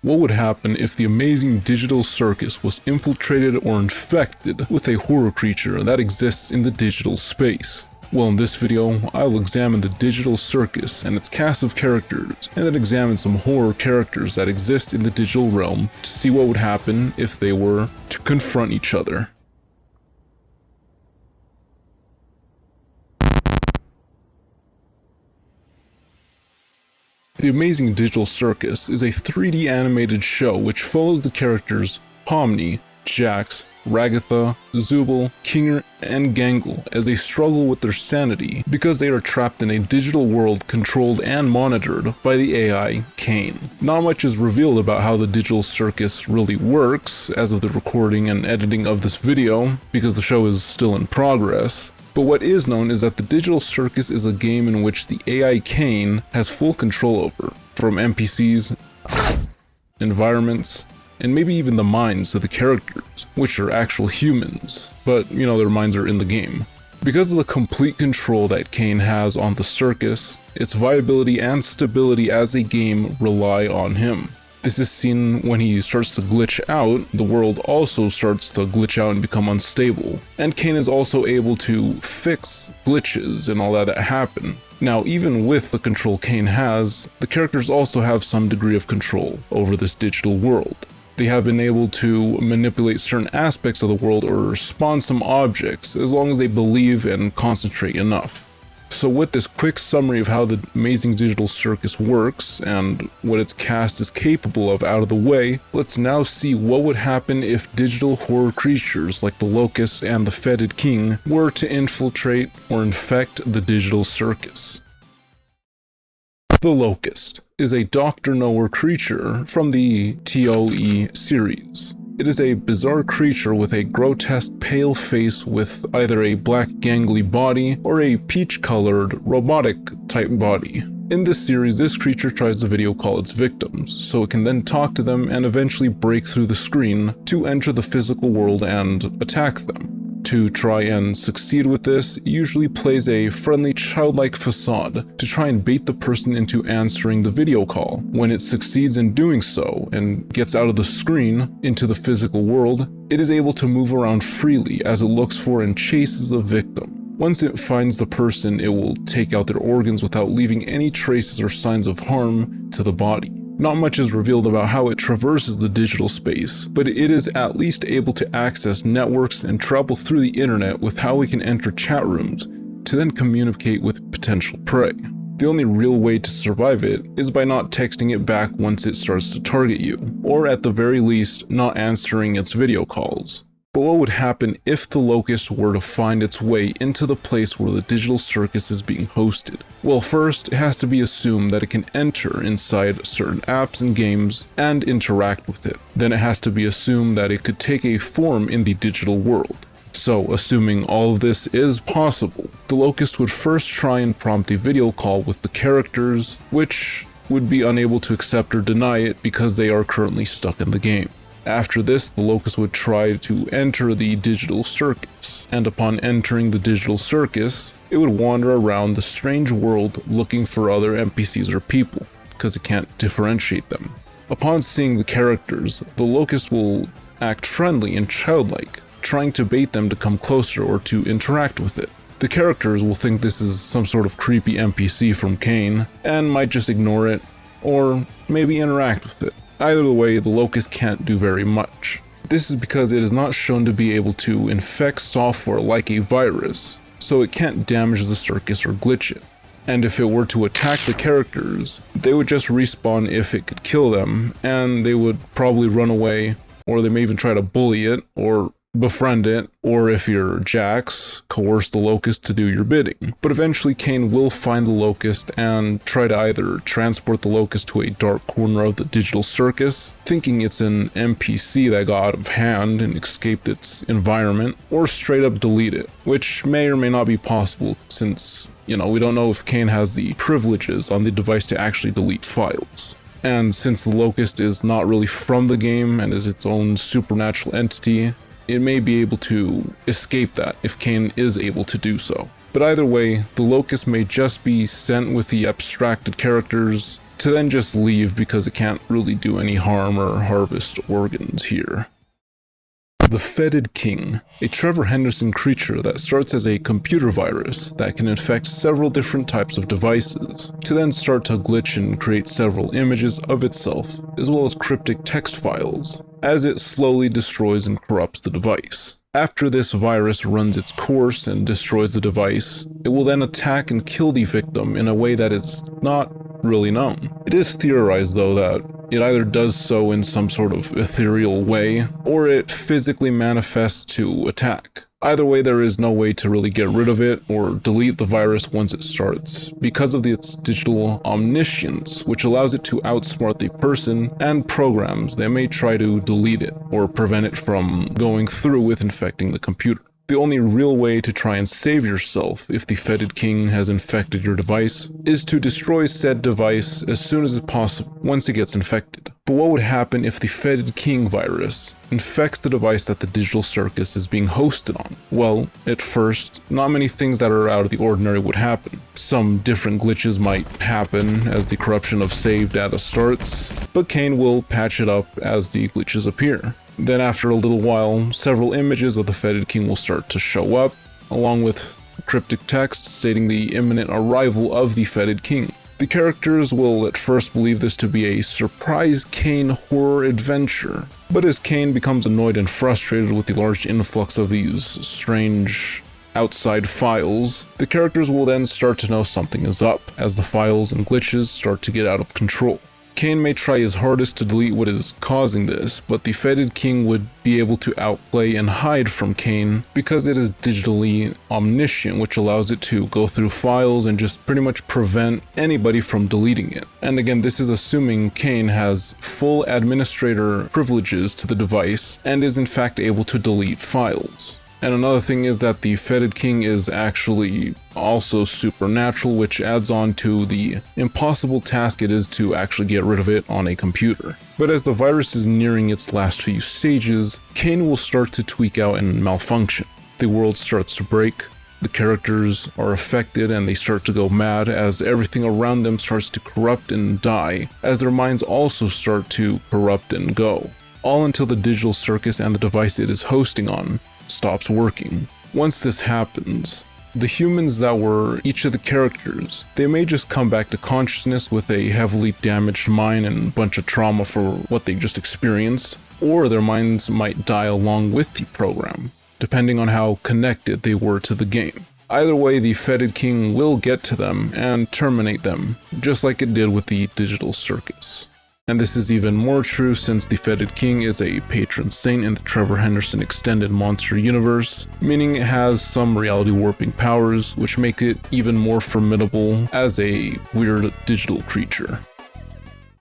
What would happen if the Amazing Digital Circus was infiltrated or infected with a horror creature that exists in the digital space? Well, in this video, I'll examine the Digital Circus and its cast of characters, and then examine some horror characters that exist in the digital realm to see what would happen if they were to confront each other. The Amazing Digital Circus is a 3D animated show which follows the characters Pomni, Jax, Ragatha, Zubul, Kinger, and Gangle as they struggle with their sanity because they are trapped in a digital world controlled and monitored by the AI Kane. Not much is revealed about how the Digital Circus really works as of the recording and editing of this video because the show is still in progress. But what is known is that the Digital Circus is a game in which the AI Kane has full control over, from NPCs, environments, and maybe even the minds of the characters, which are actual humans, but their minds are in the game. Because of the complete control that Kane has on the circus, its viability and stability as a game rely on him. This is seen when he starts to glitch out, the world also starts to glitch out and become unstable. And Kane is also able to fix glitches and all that happen. Now, even with the control Kane has, the characters also have some degree of control over this digital world. They have been able to manipulate certain aspects of the world or spawn some objects as long as they believe and concentrate enough. So with this quick summary of how the Amazing Digital Circus works and what its cast is capable of out of the way, let's now see what would happen if digital horror creatures like the Locust and the Fetid King were to infiltrate or infect the Digital Circus. The Locust is a Dr. Nowhere creature from the TOE series. It is a bizarre creature with a grotesque pale face with either a black gangly body or a peach-colored robotic-type body. In this series, this creature tries to video call its victims, so it can then talk to them and eventually break through the screen to enter the physical world and attack them. To try and succeed with this, it usually plays a friendly childlike facade to try and bait the person into answering the video call. When it succeeds in doing so and gets out of the screen into the physical world, it is able to move around freely as it looks for and chases the victim. Once it finds the person, it will take out their organs without leaving any traces or signs of harm to the body. Not much is revealed about how it traverses the digital space, but it is at least able to access networks and travel through the internet with how it can enter chat rooms to then communicate with potential prey. The only real way to survive it is by not texting it back once it starts to target you, or at the very least, not answering its video calls. But what would happen if the Locust were to find its way into the place where the Digital Circus is being hosted? Well, first, it has to be assumed that it can enter inside certain apps and games and interact with it. Then it has to be assumed that it could take a form in the digital world. So, assuming all of this is possible, the Locust would first try and prompt a video call with the characters, which would be unable to accept or deny it because they are currently stuck in the game. After this, the Locust would try to enter the Digital Circus, and upon entering the Digital Circus, it would wander around the strange world looking for other NPCs or people, because it can't differentiate them. Upon seeing the characters, the Locust will act friendly and childlike, trying to bait them to come closer or to interact with it. The characters will think this is some sort of creepy NPC from Kane, and might just ignore it, or maybe interact with it. Either way, the Locust can't do very much. This is because it is not shown to be able to infect software like a virus, so it can't damage the circus or glitch it. And if it were to attack the characters, they would just respawn if it could kill them, and they would probably run away, or they may even try to bully it, or befriend it, or if you're Jax, coerce the Locust to do your bidding. But eventually Kane will find the Locust and try to either transport the Locust to a dark corner of the Digital Circus, thinking it's an NPC that got out of hand and escaped its environment, or straight up delete it, which may or may not be possible since, we don't know if Kane has the privileges on the device to actually delete files. And since the Locust is not really from the game and is its own supernatural entity, it may be able to escape that if Kane is able to do so. But either way, the Locust may just be sent with the abstracted characters to then just leave because it can't really do any harm or harvest organs here. The Fetid King, a Trevor Henderson creature that starts as a computer virus that can infect several different types of devices, to then start to glitch and create several images of itself, as well as cryptic text files, as it slowly destroys and corrupts the device. After this virus runs its course and destroys the device, it will then attack and kill the victim in a way that is not really known. It is theorized, though, that it either does so in some sort of ethereal way, or it physically manifests to attack. Either way, there is no way to really get rid of it or delete the virus once it starts, because of its digital omniscience, which allows it to outsmart the person and programs that may try to delete it or prevent it from going through with infecting the computer. The only real way to try and save yourself if the Fetid King has infected your device is to destroy said device as soon as possible once it gets infected. But what would happen if the Fetid King virus infects the device that the Digital Circus is being hosted on? Well, at first, not many things that are out of the ordinary would happen. Some different glitches might happen as the corruption of saved data starts, but Kane will patch it up as the glitches appear. Then after a little while, several images of the Fetid King will start to show up, along with cryptic text stating the imminent arrival of the Fetid King. The characters will at first believe this to be a surprise Kane horror adventure, but as Kane becomes annoyed and frustrated with the large influx of these strange outside files, the characters will then start to know something is up as the files and glitches start to get out of control. Kane may try his hardest to delete what is causing this, but the Fetid King would be able to outplay and hide from Kane because it is digitally omniscient, which allows it to go through files and just pretty much prevent anybody from deleting it. And again, this is assuming Kane has full administrator privileges to the device and is in fact able to delete files. And another thing is that the Fetid King is actually also supernatural, which adds on to the impossible task it is to actually get rid of it on a computer. But as the virus is nearing its last few stages, Kane will start to tweak out and malfunction. The world starts to break, the characters are affected and they start to go mad as everything around them starts to corrupt and die, as their minds also start to corrupt and go. All until the Digital Circus and the device it is hosting on stops working. Once this happens, the humans that were each of the characters, they may just come back to consciousness with a heavily damaged mind and a bunch of trauma for what they just experienced, or their minds might die along with the program, depending on how connected they were to the game. Either way, the Fetid King will get to them and terminate them, just like it did with the Digital Circus. And this is even more true since the Fetid King is a patron saint in the Trevor Henderson extended monster universe, meaning it has some reality warping powers, which make it even more formidable as a weird digital creature.